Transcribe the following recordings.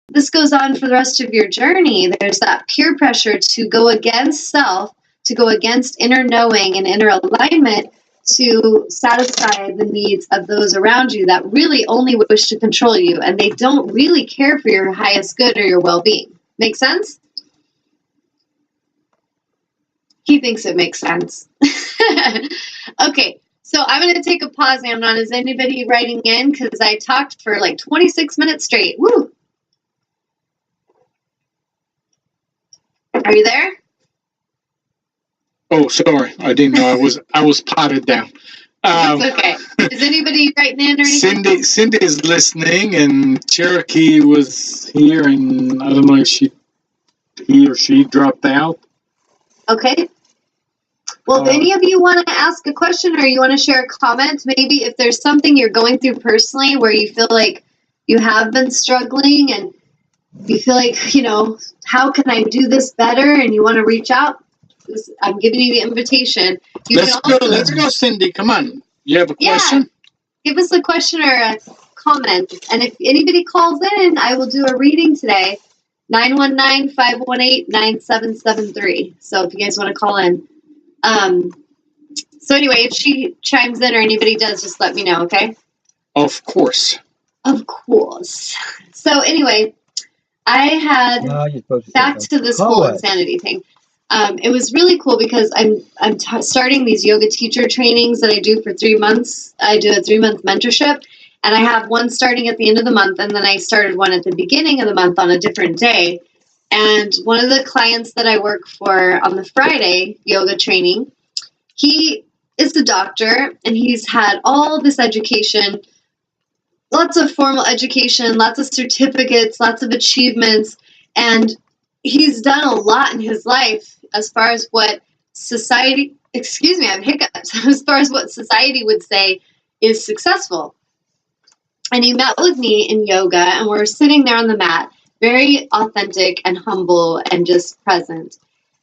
this goes on for the rest of your journey. There's that peer pressure to go against self, to go against inner knowing and inner alignment to satisfy the needs of those around you that really only wish to control you, and they don't really care for your highest good or your well-being. Make sense? He thinks it makes sense. Okay, so I'm going to take a pause, Amnon. Is anybody writing in? Because I talked for like 26 minutes straight. Woo! Are you there? Oh, sorry. I didn't know I was potted down. It's okay. Is anybody writing in or anything? Cindy is listening, and Cherokee was here, and I don't know if he or she dropped out. Okay. Well, if any of you want to ask a question or you want to share a comment, maybe if there's something you're going through personally where you feel like you have been struggling and you feel like, you know, how can I do this better? And you want to reach out, I'm giving you the invitation. Let's go, Cindy. Come on. You have a question? Yeah. Give us a question or a comment. And if anybody calls in, I will do a reading today. 919-518-9773. So if you guys want to call in. So anyway, if she chimes in or anybody does, just let me know, okay? Of course. Of course. So anyway, I had back to this whole insanity thing. It was really cool because I'm starting these yoga teacher trainings that I do for 3 months. I do a 3-month mentorship, and I have one starting at the end of the month, and then I started one at the beginning of the month on a different day. And one of the clients that I work for on the Friday yoga training, he is a doctor, and he's had all this education, lots of formal education, lots of certificates, lots of achievements, and he's done a lot in his life as far as what society, excuse me, I have hiccups, as far as what society would say is successful. And he met with me in yoga, and we're sitting there on the mat, very authentic and humble and just present.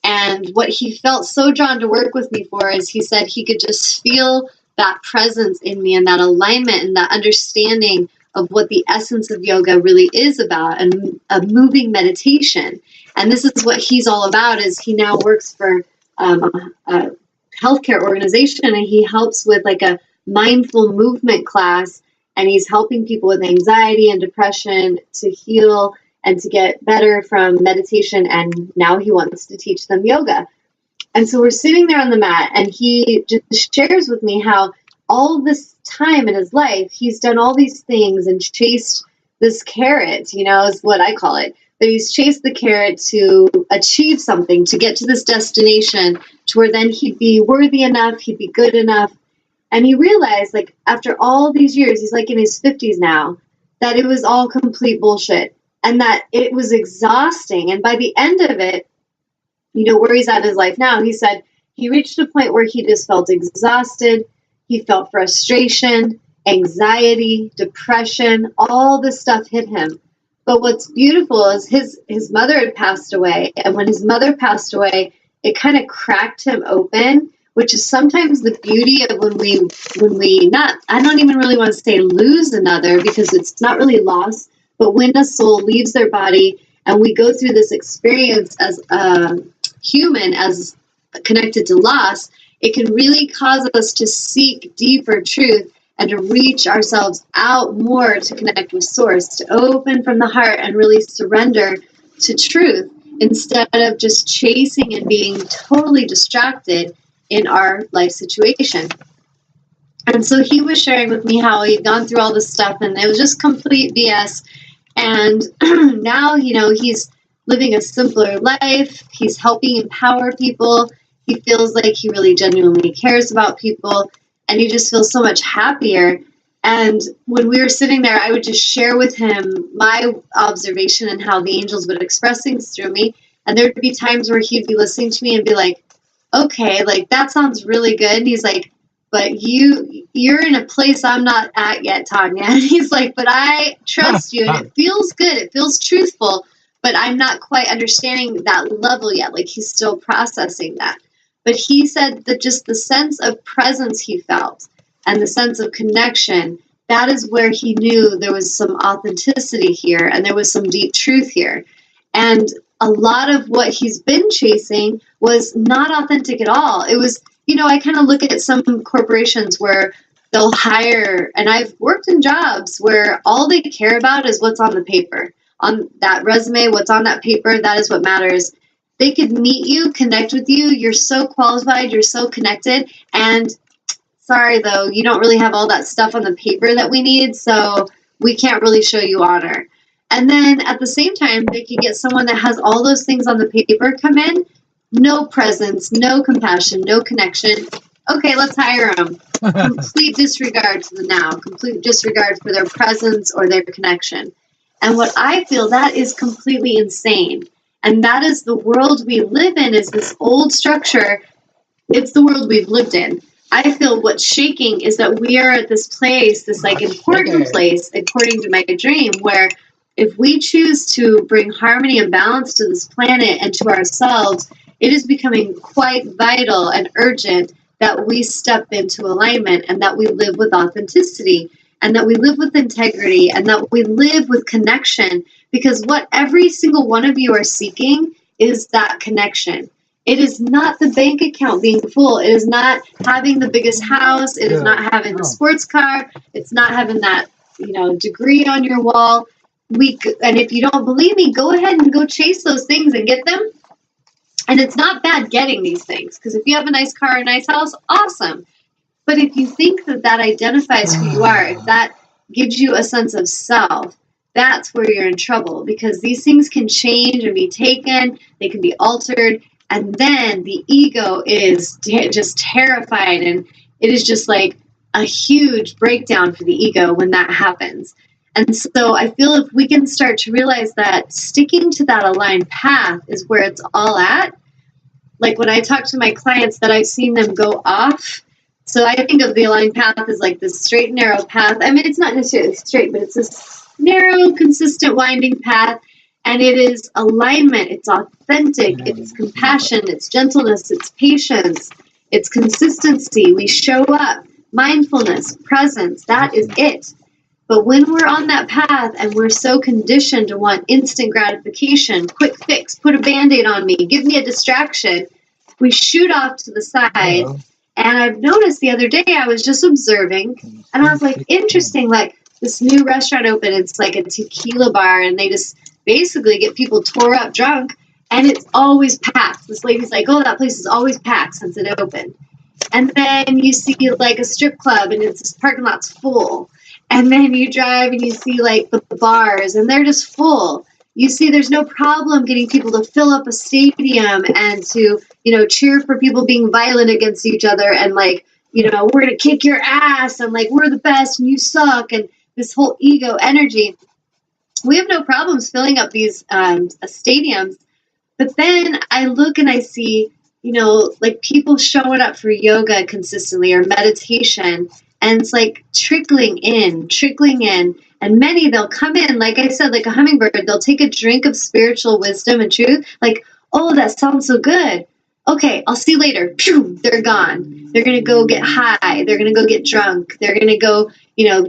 And what he felt so drawn to work with me for is he said he could just feel that presence in me and that alignment and that understanding of what the essence of yoga really is about, and a moving meditation. And this is what he's all about. Is he now works for a healthcare organization, and he helps with like a mindful movement class, and he's helping people with anxiety and depression to heal and to get better from meditation, and now he wants to teach them yoga. And so we're sitting there on the mat, and he just shares with me how all this time in his life, he's done all these things and chased this carrot, you know, is what I call it. But he's chased the carrot to achieve something, to get to this destination, to where then he'd be worthy enough, he'd be good enough. And he realized, like, after all these years, he's like in his 50s now, that it was all complete bullshit. And that it was exhausting. And by the end of it, you know, where he's at in his life now, he said he reached a point where he just felt exhausted. He felt frustration, anxiety, depression, all this stuff hit him. But what's beautiful is his mother had passed away. And when his mother passed away, it kind of cracked him open, which is sometimes the beauty of when we not, I don't even really want to say lose another, because it's not really loss. But when a soul leaves their body and we go through this experience as a human, as connected to loss, it can really cause us to seek deeper truth and to reach ourselves out more to connect with Source, to open from the heart and really surrender to truth instead of just chasing and being totally distracted in our life situation. And so he was sharing with me how he'd gone through all this stuff and it was just complete BS. And now, you know, he's living a simpler life. He's helping empower people. He feels like he really genuinely cares about people. And he just feels so much happier. And when we were sitting there, I would just share with him my observation and how the angels would express things through me. And there'd be times where he'd be listening to me and be like, okay, like that sounds really good. And he's like, but you're in a place I'm not at yet, Tanya. And he's like, but I trust you, and it feels good. It feels truthful, but I'm not quite understanding that level yet. Like he's still processing that. But he said that just the sense of presence he felt and the sense of connection, that is where he knew there was some authenticity here and there was some deep truth here. And a lot of what he's been chasing was not authentic at all. It was, I kind of look at some corporations where they'll hire, and I've worked in jobs where all they care about is what's on the paper. On that resume, what's on that paper, that is what matters. They could meet you, connect with you, you're so qualified, you're so connected, and sorry though, you don't really have all that stuff on the paper that we need, so we can't really show you honor. And then at the same time, they could get someone that has all those things on the paper come in, no presence, no compassion, no connection. Okay, let's hire them. Complete disregard to the now, complete disregard for their presence or their connection. And what I feel, that is completely insane. And that is the world we live in, is this old structure. It's the world we've lived in. I feel what's shaking is that we are at this place, this like important place, according to my dream, where if we choose to bring harmony and balance to this planet and to ourselves, it is becoming quite vital and urgent that we step into alignment and that we live with authenticity and that we live with integrity and that we live with connection, because what every single one of you are seeking is that connection. It is not the bank account being full. It is not having the biggest house. It is not having the sports car. It's not having that, degree on your wall. And if you don't believe me, go ahead and go chase those things and get them. And it's not bad getting these things, because if you have a nice car, a nice house, awesome. But if you think that that identifies who you are, if that gives you a sense of self, that's where you're in trouble, because these things can change and be taken, they can be altered, and then the ego is just terrified, and it is just like a huge breakdown for the ego when that happens. And so I feel if we can start to realize that sticking to that aligned path is where it's all at. Like when I talk to my clients that I've seen them go off, so I think of the aligned path as like this straight and narrow path. I mean, it's not necessarily straight, but it's this narrow, consistent, winding path. And it is alignment. It's authentic. It's compassion. It's gentleness. It's patience. It's consistency. We show up. Mindfulness, presence. That is it. But when we're on that path and we're so conditioned to want instant gratification, quick fix, put a Band-Aid on me, give me a distraction, we shoot off to the side. And I've noticed the other day, I was just observing, and I was like, interesting, like this new restaurant opened, it's like a tequila bar, and they just basically get people tore up drunk, and it's always packed. This lady's like, oh, that place is always packed since it opened. And then you see like a strip club, and it's parking lot's full. And then you drive and you see like the bars and they're just full. You see there's no problem getting people to fill up a stadium and to, cheer for people being violent against each other and like, we're going to kick your ass and like, we're the best and you suck, and this whole ego energy. We have no problems filling up these stadiums. But then I look and I see, like people showing up for yoga consistently or meditation. And it's like trickling in. And many, they'll come in, like I said, like a hummingbird, they'll take a drink of spiritual wisdom and truth. Like, oh, that sounds so good. Okay, I'll see you later. Phew, they're gone. They're going to go get high. They're going to go get drunk. They're going to go,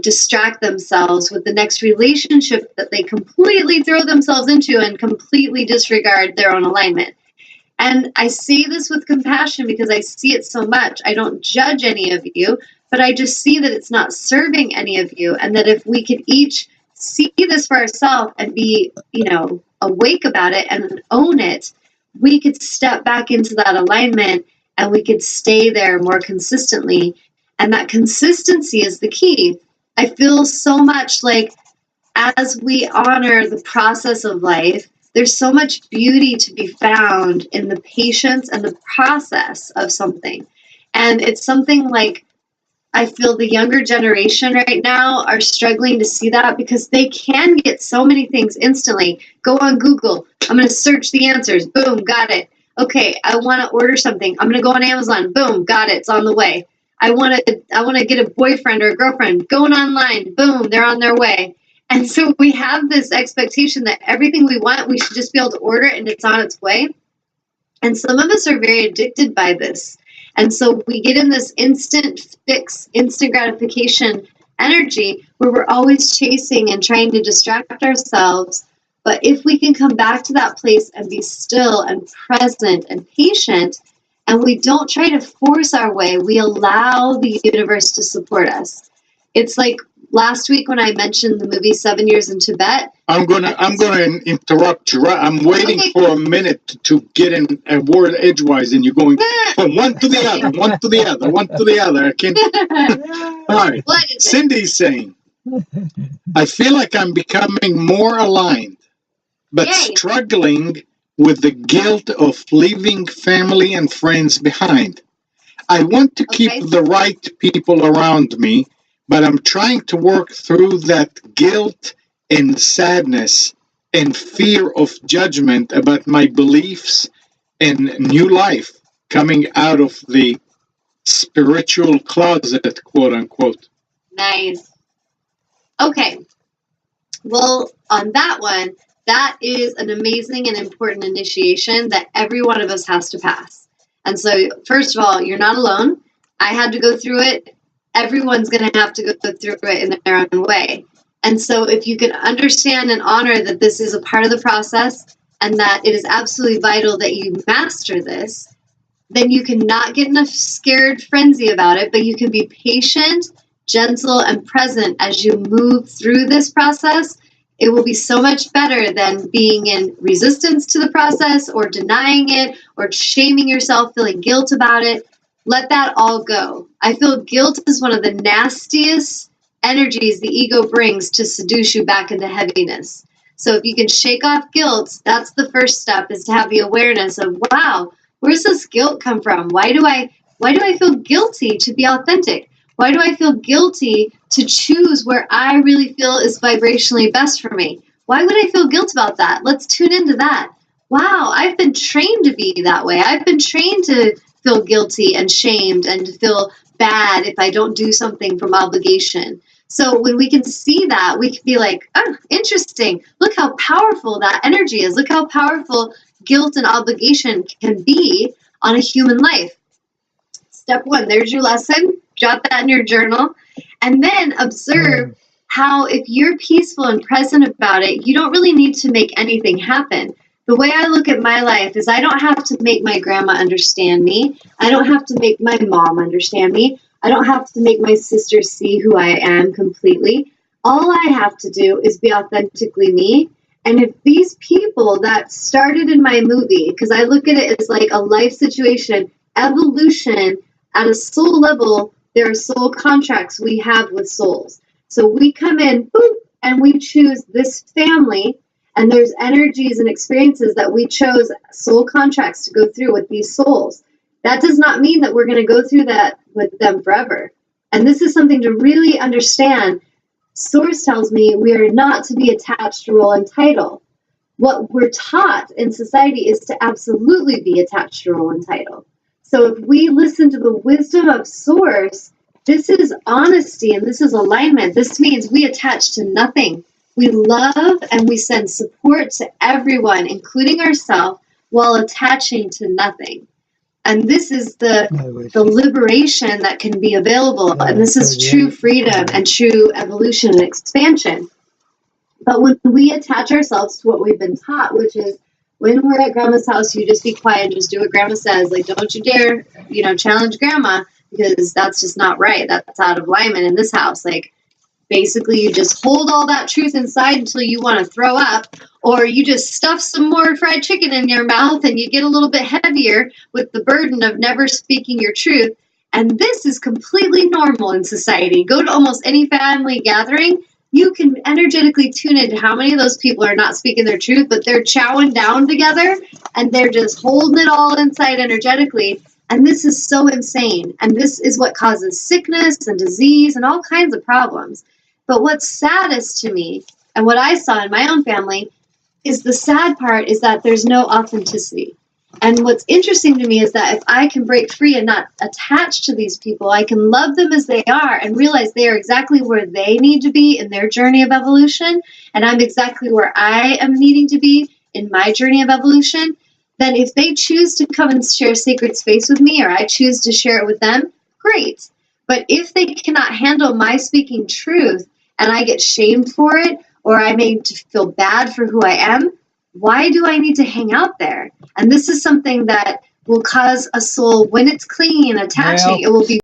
distract themselves with the next relationship that they completely throw themselves into and completely disregard their own alignment. And I see this with compassion because I see it so much. I don't judge any of you, but I just see that it's not serving any of you. And that if we could each see this for ourselves and be, awake about it and own it, we could step back into that alignment and we could stay there more consistently. And that consistency is the key. I feel so much like as we honor the process of life, there's so much beauty to be found in the patience and the process of something. And it's something like I feel the younger generation right now are struggling to see that because they can get so many things instantly. Go on Google. I'm going to search the answers. Boom, got it. Okay, I want to order something. I'm going to go on Amazon. Boom, got it. It's on the way. I want to get a boyfriend or a girlfriend. Going online. Boom, they're on their way. And so we have this expectation that everything we want, we should just be able to order it and it's on its way. And some of us are very addicted by this. And so we get in this instant fix, instant gratification energy where we're always chasing and trying to distract ourselves. But if we can come back to that place and be still and present and patient, and we don't try to force our way, we allow the universe to support us. It's like last week when I mentioned the movie 7 Years in Tibet. I'm gonna interrupt you. I'm waiting for a minute to get in a word edgewise, and you're going from one to the other, one to the other, one to the other. I can't. All right. Cindy's saying, I feel like I'm becoming more aligned, but struggling with the guilt of leaving family and friends behind. I want to keep the right people around me, but I'm trying to work through that guilt and sadness and fear of judgment about my beliefs and new life coming out of the spiritual closet, quote unquote. Nice. Okay. Well, on that one, that is an amazing and important initiation that every one of us has to pass. And so, first of all, you're not alone. I had to go through it. Everyone's going to have to go through it in their own way. And so if you can understand and honor that this is a part of the process and that it is absolutely vital that you master this, then you can not get in a scared frenzy about it, but you can be patient, gentle, and present as you move through this process. It will be so much better than being in resistance to the process or denying it or shaming yourself, feeling guilt about it. Let that all go. I feel guilt is one of the nastiest energies the ego brings to seduce you back into heaviness. So if you can shake off guilt, that's the first step, is to have the awareness of, wow, where's this guilt come from? Why do I feel guilty to be authentic? Why do I feel guilty to choose where I really feel is vibrationally best for me? Why would I feel guilt about that? Let's tune into that. Wow, I've been trained to be that way. I've been trained to feel guilty and shamed and to feel bad if I don't do something from obligation. So when we can see that, we can be like, oh, interesting. Look how powerful that energy is. Look how powerful guilt and obligation can be on a human life. Step one, there's your lesson. Jot that in your journal. And then observe how if you're peaceful and present about it, you don't really need to make anything happen. The way I look at my life is I don't have to make my grandma understand me. I don't have to make my mom understand me. I don't have to make my sister see who I am completely. All I have to do is be authentically me. And if these people that started in my movie, because I look at it as like a life situation, evolution at a soul level, there are soul contracts we have with souls. So we come in, boop, and we choose this family, and there's energies and experiences that we chose soul contracts to go through with these souls. That does not mean that we're going to go through that with them forever. And this is something to really understand. Source tells me we are not to be attached to role and title. What we're taught in society is to absolutely be attached to role and title. So if we listen to the wisdom of Source, this is honesty and this is alignment. This means we attach to nothing. We love and we send support to everyone, including ourselves, while attaching to nothing. And this is the liberation that can be available. And this is true freedom and true evolution and expansion. But when we attach ourselves to what we've been taught, which is when we're at grandma's house, you just be quiet and just do what grandma says. Like, don't you dare, challenge grandma, because that's just not right. That's out of alignment in this house. Like, basically, you just hold all that truth inside until you want to throw up, or you just stuff some more fried chicken in your mouth and you get a little bit heavier with the burden of never speaking your truth. And this is completely normal in society. Go to almost any family gathering. You can energetically tune into how many of those people are not speaking their truth, but they're chowing down together and they're just holding it all inside energetically. And this is so insane. And this is what causes sickness and disease and all kinds of problems. But what's saddest to me, and what I saw in my own family, is the sad part is that there's no authenticity. And what's interesting to me is that if I can break free and not attach to these people, I can love them as they are and realize they are exactly where they need to be in their journey of evolution, and I'm exactly where I am needing to be in my journey of evolution. Then if they choose to come and share sacred space with me, or I choose to share it with them, great. But if they cannot handle my speaking truth and I get shamed for it, or I made to feel bad for who I am, why do I need to hang out there? And this is something that will cause a soul, when it's clinging and attaching, it will be